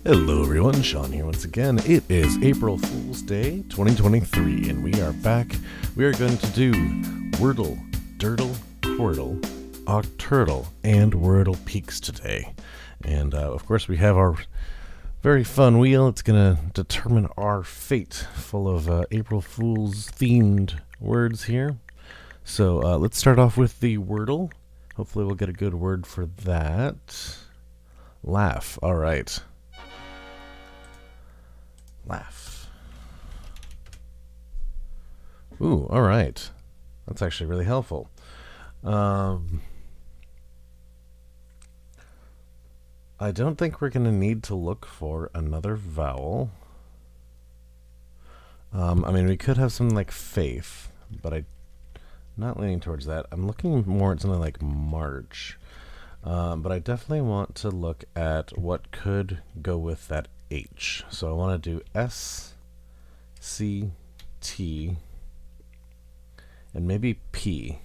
Hello everyone, Sean here once again. It is April Fool's Day 2023 and we are back. We are going to do Wordle, Durdle, Quirtle, Octurtle, and Wordle Peaks today. And of course we have our very fun wheel. It's going to determine our fate, full of April Fool's themed words here. So let's start off with the Wordle. Hopefully we'll get a good word for that. Laugh. All right. Laugh. Ooh, all right. That's actually really helpful. I don't think we're going to need to look for another vowel. I mean, we could have something like faith, but I'm not leaning towards that. I'm looking more at something like March. But I definitely want to look at what could go with that H. So I want to do S, C, T, and maybe P.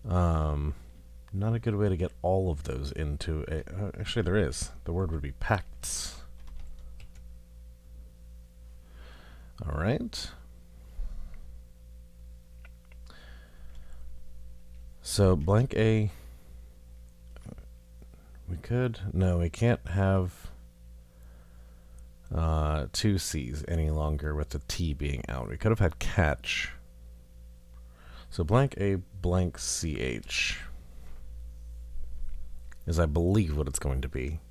Not a good way to get all of those into a... actually, there is. The word would be pacts. All right. So blank A, we could, no, we can't have two C's any longer with the T being out. We could have had catch. So blank A, blank CH is, I believe, what it's going to be.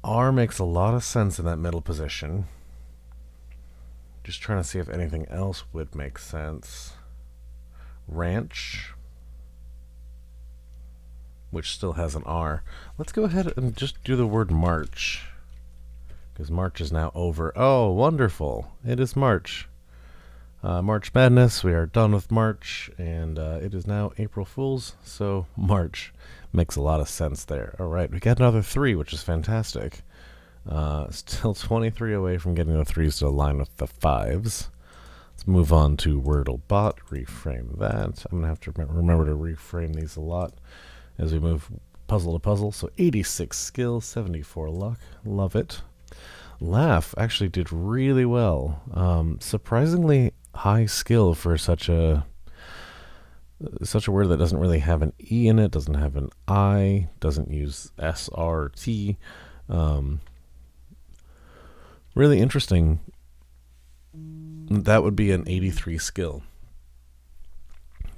R makes a lot of sense in that middle position. Just trying to see if anything else would make sense. Ranch, which still has an R. Let's go ahead and just do the word March, because March is now over. Oh, wonderful. It is March. March Madness. We are done with March, and it is now April Fool's, so March makes a lot of sense there. All right, we got another 3, which is fantastic. Still 23 away from getting the 3s to align with the 5s. Let's move on to WordleBot. Reframe that. I'm going to have to remember to reframe these a lot as we move puzzle to puzzle. So 86 skill, 74 luck. Love it. Laugh actually did really well. Surprisingly high skill for such a word that doesn't really have an E in it, doesn't have an I, doesn't use S, R, or T. Really interesting. That would be an 83 skill.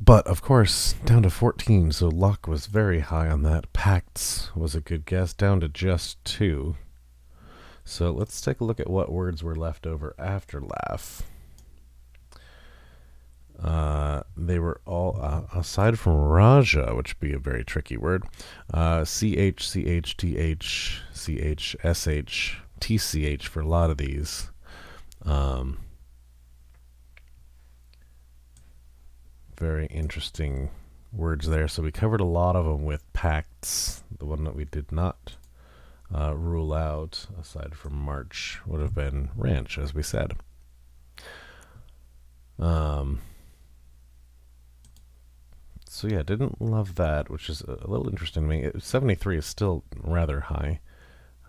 But, of course, down to 14, so luck was very high on that. Pacts was a good guess, down to just 2. So let's take a look at what words were left over after laugh. They were all, aside from Raja, which would be a very tricky word, CH, CH, TH, CH, SH, TCH for a lot of these. Very interesting words there. So we covered a lot of them with pacts. The one that we did not rule out, aside from March, would have been ranch, as we said. So yeah, didn't love that, which is a little interesting to me. 73 is still rather high,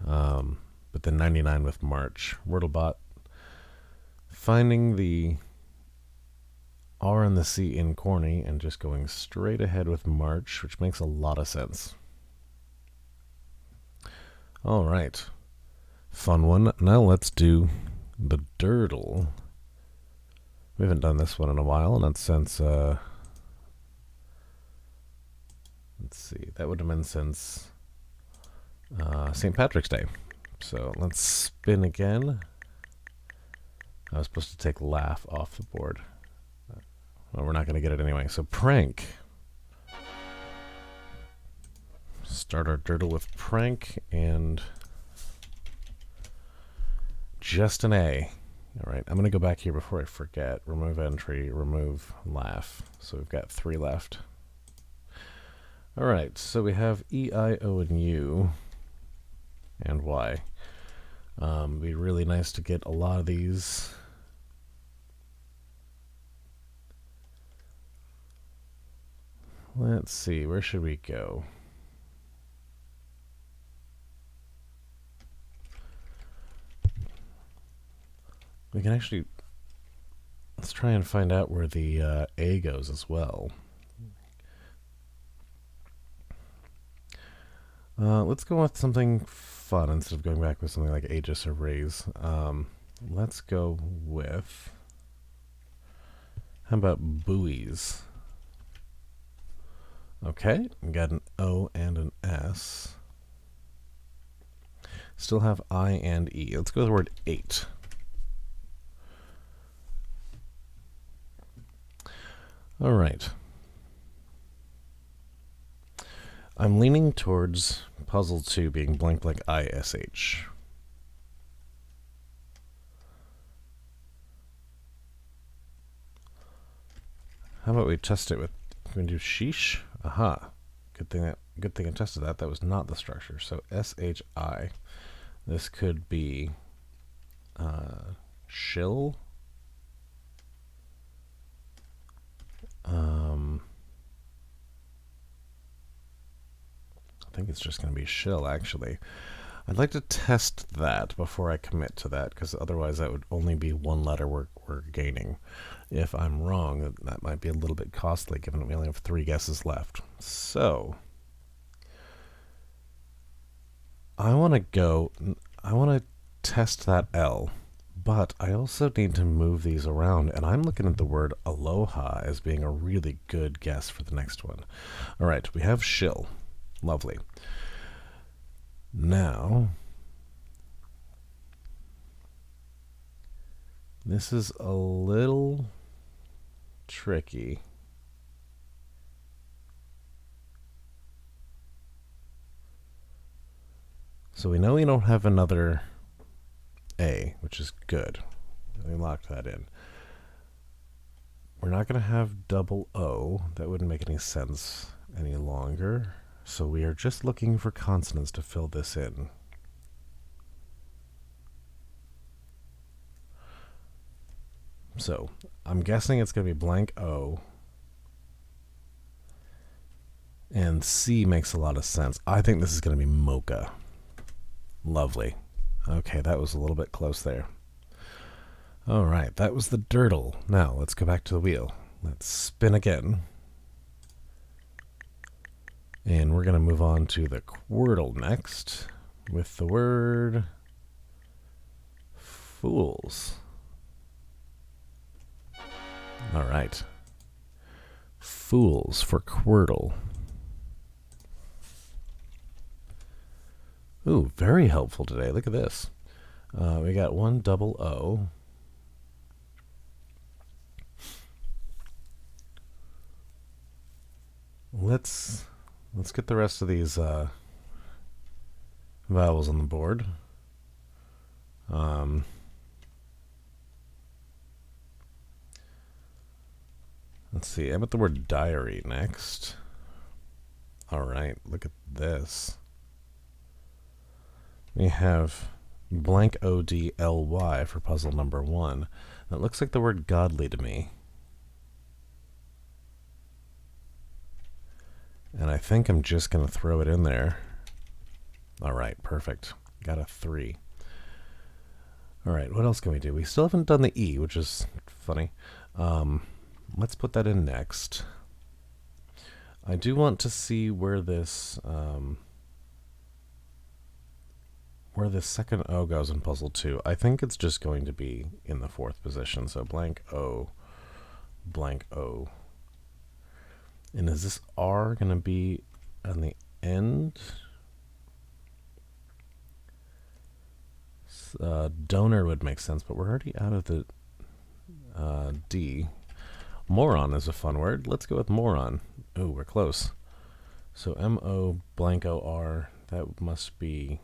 but then 99 with March. WordleBot finding the R and the C in corny and just going straight ahead with March, which makes a lot of sense. All right, fun one. Now let's do the Durdle. We haven't done this one in a while, and that's since... let's see, that would have been since St. Patrick's Day. So let's spin again. I was supposed to take laugh off the board. Well, we're not going to get it anyway. So prank. Start our Durdle with prank and just an A. All right, I'm going to go back here before I forget. Remove entry, remove laugh. So we've got 3 left. All right, so we have E, I, O, and U, and Y. Be really nice to get a lot of these. Let's see, where should we go? We can actually, let's try and find out where the A goes as well. Let's go with something fun instead of going back with something like aegis or raise. Let's go with, how about buoys? Okay, we got an O and an S. Still have I and E. Let's go with the word 8. All right. I'm leaning towards puzzle 2 being blank blank ISH. How about we test it with, can we do sheesh? Aha. Good thing I tested that. That was not the structure. So SHI. This could be shill. I think it's just going to be shill, actually. I'd like to test that before I commit to that, because otherwise that would only be one letter we're gaining. If I'm wrong, that might be a little bit costly, given that we only have 3 guesses left. So, I want to test that L, but I also need to move these around, and I'm looking at the word aloha as being a really good guess for the next one. All right, we have shill. Lovely. Now, this is a little tricky. So we know we don't have another A, which is good. We locked that in. We're not going to have double O. That wouldn't make any sense any longer. So we are just looking for consonants to fill this in. So I'm guessing it's going to be blank O. And C makes a lot of sense. I think this is going to be mocha. Lovely. Okay, that was a little bit close there. All right, that was the dirtle. Now let's go back to the wheel. Let's spin again. And we're going to move on to the Wordle next with the word fools. All right. Fools for Wordle. Ooh, very helpful today. Look at this. We got one double O. Let's get the rest of these vowels on the board. Let's see. How about the word diary next? All right. Look at this. We have blank ODLY for puzzle number 1. That looks like the word godly to me. And I think I'm just going to throw it in there. All right, perfect. Got a 3. All right, what else can we do? We still haven't done the E, which is funny. Let's put that in next. I do want to see where this second O goes in puzzle 2. I think it's just going to be in the 4th position. So blank O, blank O. And is this R going to be on the end? Donor would make sense, but we're already out of the D. Moron is a fun word. Let's go with moron. Oh, we're close. So M-O blank O-R, that must be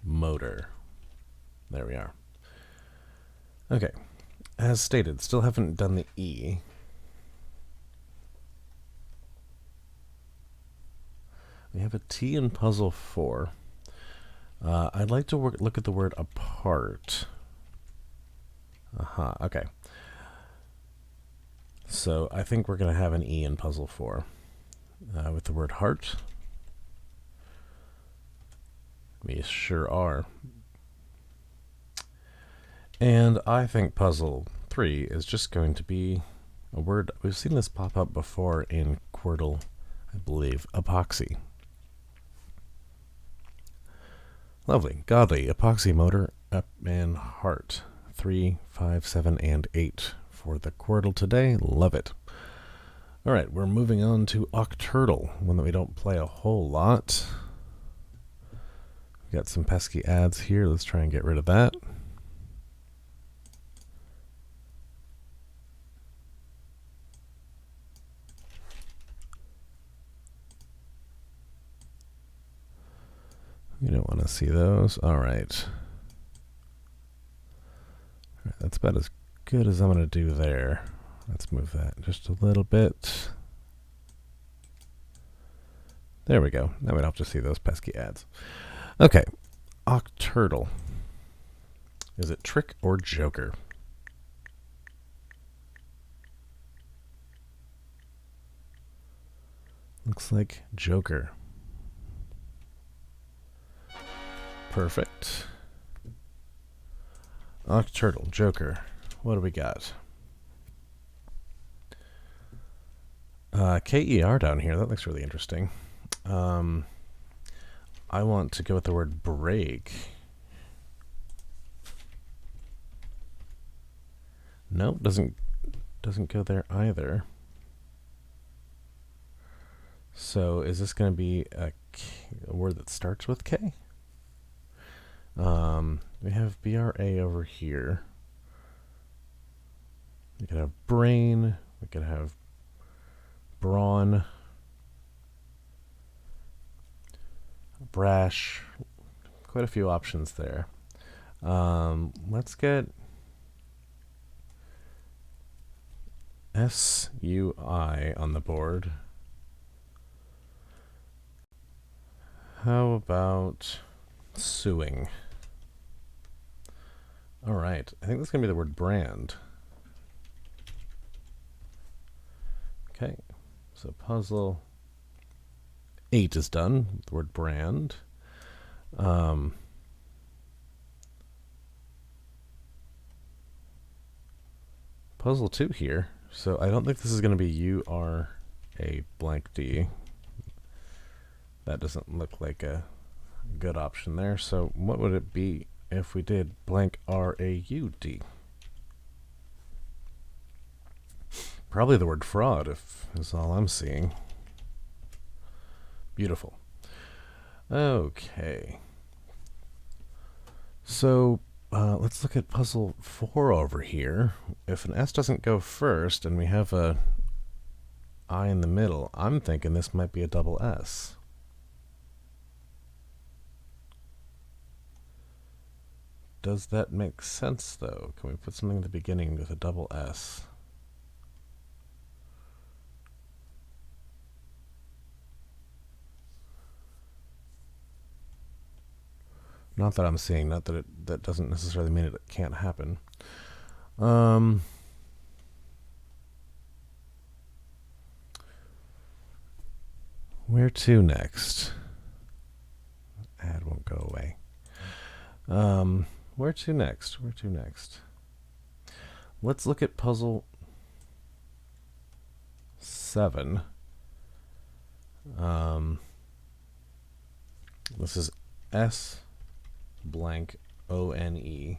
motor. There we are. Okay. As stated, still haven't done the E. We have a T in puzzle 4. I'd like to look at the word apart. Okay. So I think we're going to have an E in puzzle 4. With the word heart. We sure are. And I think puzzle 3 is just going to be a word. We've seen this pop up before in Wordle, I believe. Epoxy. Lovely. Godly. Epoxy motor up and heart. 3, 5, 7, and 8 for the Wordle today. Love it. All right, we're moving on to Octurtle, one that we don't play a whole lot. We've got some pesky ads here. Let's try and get rid of that. You don't want to see those. All right. That's about as good as I'm going to do there. Let's move that just a little bit. There we go. Now we don't have to see those pesky ads. Okay. Octurtle. Is it trick or joker? Looks like joker. Perfect. Octurtle, joker. What do we got? KER down here. That looks really interesting. I want to go with the word break. No, doesn't go there either. So is this going to be a word that starts with K? We have BRA over here. We could have brain. We could have brawn. Brash. Quite a few options there. Let's get SUI on the board. How about suing? All right. I think that's going to be the word brand. Okay. So puzzle 8 is done. The word brand. Puzzle 2 here. So I don't think this is going to be URA blank D. That doesn't look like a good option there. So what would it be if we did blank RAUD? Probably the word fraud, if is all I'm seeing. Beautiful. Okay. So let's look at puzzle 4 over here. If an S doesn't go first and we have a I in the middle, I'm thinking this might be a double S. Does that make sense, though? Can we put something at the beginning with a double S? Not that I'm seeing, not that that doesn't necessarily mean it can't happen. Where to next? Ad won't go away. Where to next? Where to next? Let's look at puzzle 7. This is S blank ONE.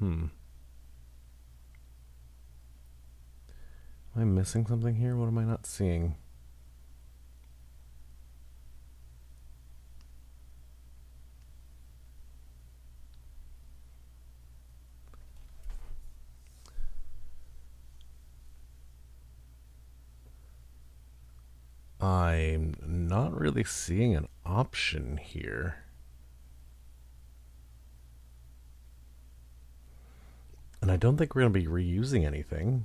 Am I missing something here? What am I not seeing? I'm not really seeing an option here. don't think we're going to be reusing anything.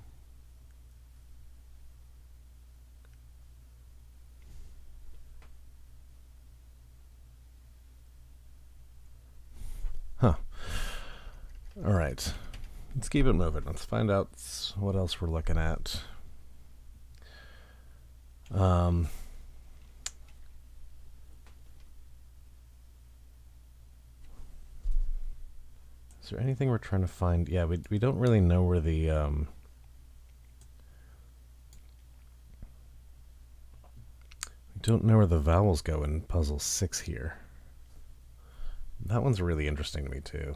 Huh. All right. Let's keep it moving. Let's find out what else we're looking at. Is there anything we're trying to find? Yeah, we don't really know where the we don't know where the vowels go in puzzle 6 here. That one's really interesting to me too.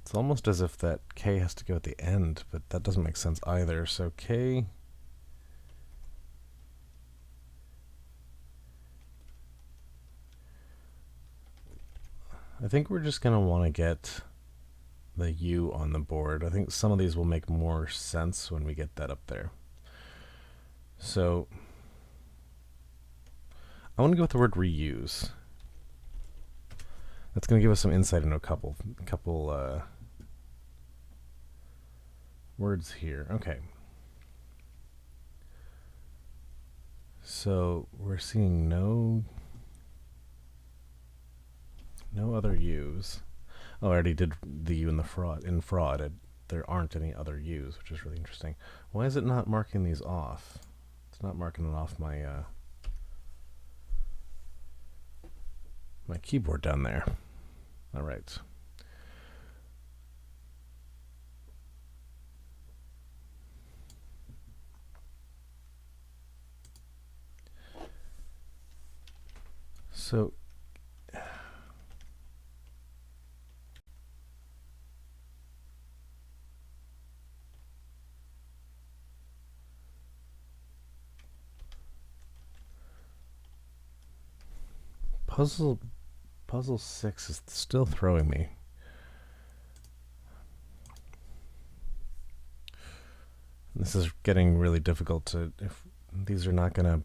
It's almost as if that K has to go at the end, but that doesn't make sense either. So K. I think we're just going to want to get the U on the board. I think some of these will make more sense when we get that up there. So I want to go with the word reuse. That's going to give us some insight into a couple words here. Okay. So we're seeing no other U's. Oh, I already did the U in the fraud. In fraud, there aren't any other U's, which is really interesting. Why is it not marking these off? It's not marking it off my my keyboard down there. All right. So puzzle 6 is still throwing me. This is getting really difficult to, if these are not going to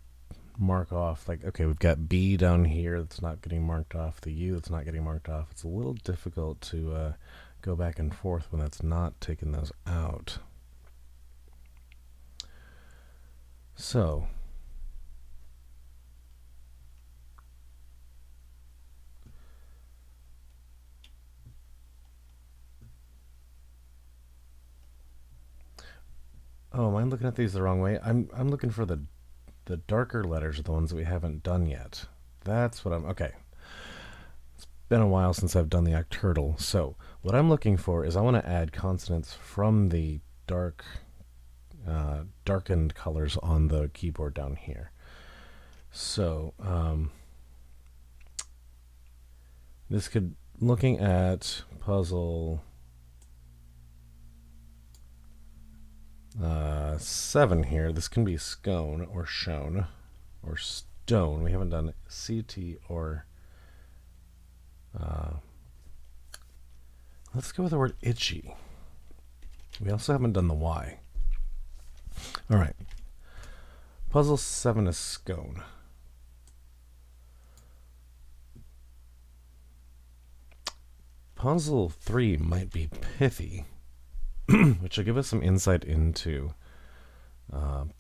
mark off, like, okay, we've got B down here that's not getting marked off, the U that's not getting marked off. It's a little difficult to go back and forth when that's not taking those out. So oh, am I looking at these the wrong way? I'm looking for the darker letters are the ones that we haven't done yet. That's what I'm, okay. It's been a while since I've done the octurtle. So what I'm looking for is I want to add consonants from the darkened colors on the keyboard down here. So this could, looking at puzzle 7 here, this can be scone or shown or stone. We haven't done CT or let's go with the word itchy. We also haven't done the Y. All right. Puzzle 7 is scone. Puzzle 3 might be pithy, which will give us some insight into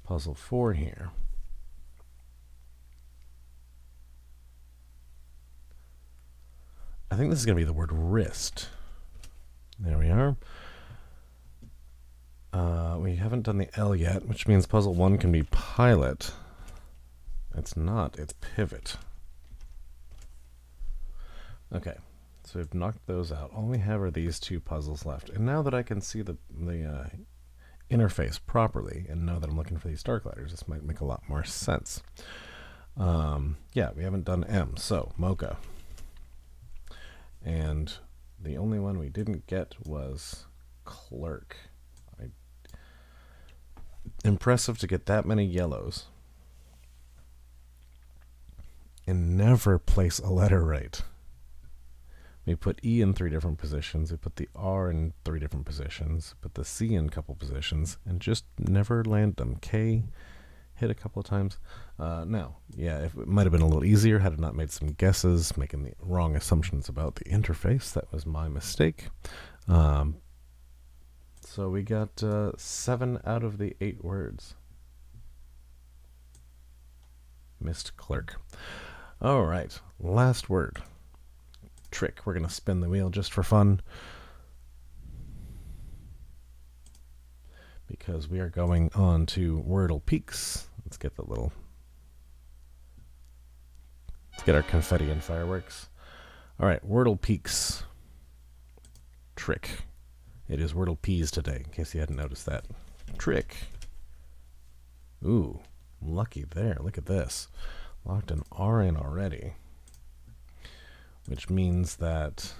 puzzle 4 here. I think this is going to be the word wrist. There we are. We haven't done the L yet, which means puzzle 1 can be pilot. It's not, it's pivot. Okay, so we've knocked those out. All we have are these two puzzles left. And now that I can see the interface properly and know that I'm looking for these dark letters, this might make a lot more sense. Yeah, we haven't done M, so mocha. And the only one we didn't get was clerk. Impressive to get that many yellows and never place a letter right. We put E in 3 different positions, we put the R in 3 different positions, put the C in a couple positions, and just never land them. K hit a couple of times. Now, yeah, it might have been a little easier had I not made some guesses, making the wrong assumptions about the interface. That was my mistake. So we got 7 out of the 8 words. Missed clerk. All right, last word. Trick. We're going to spin the wheel just for fun, because we are going on to Wordle Peaks. Let's get our confetti and fireworks. All right, Wordle Peaks. Trick. It is Wordle Peas today, in case you hadn't noticed that. Trick. Ooh, lucky there. Look at this. Locked an R in already, which means that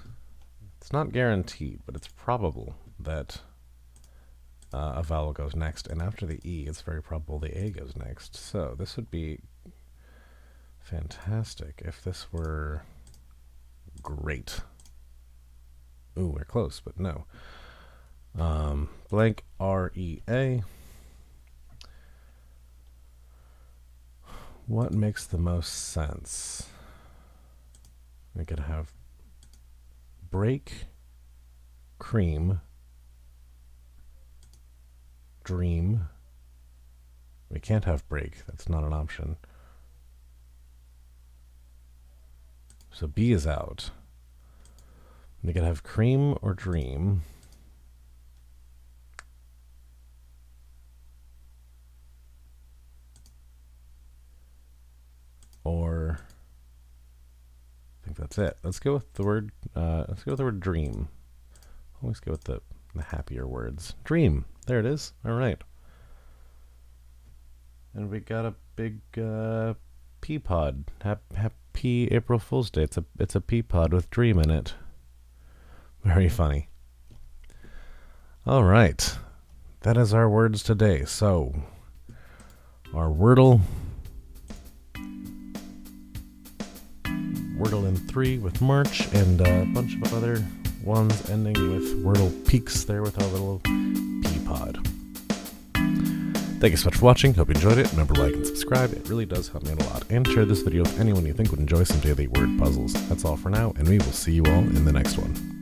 it's not guaranteed, but it's probable that a vowel goes next, and after the E, it's very probable the A goes next. So this would be fantastic if this were great. Ooh, we're close, but no. Blank R-E-A. What makes the most sense? We could have break, cream, dream. We can't have break. That's not an option. So B is out. We could have cream or dream. Or I think that's it. Let's go with the word. Let's go with the word dream. Always go with the happier words. Dream. There it is. All right. And we got a big pea pod. Happy April Fool's Day. It's a pea pod with dream in it. Very funny. All right. That is our words today. So our Wordle in 3 with March, and a bunch of other ones ending with Wordle Peaks there with our little pea pod. Thank you so much for watching. Hope you enjoyed it. Remember to like and subscribe. It really does help me out a lot. And share this video with anyone you think would enjoy some daily word puzzles. That's all for now, and we will see you all in the next one.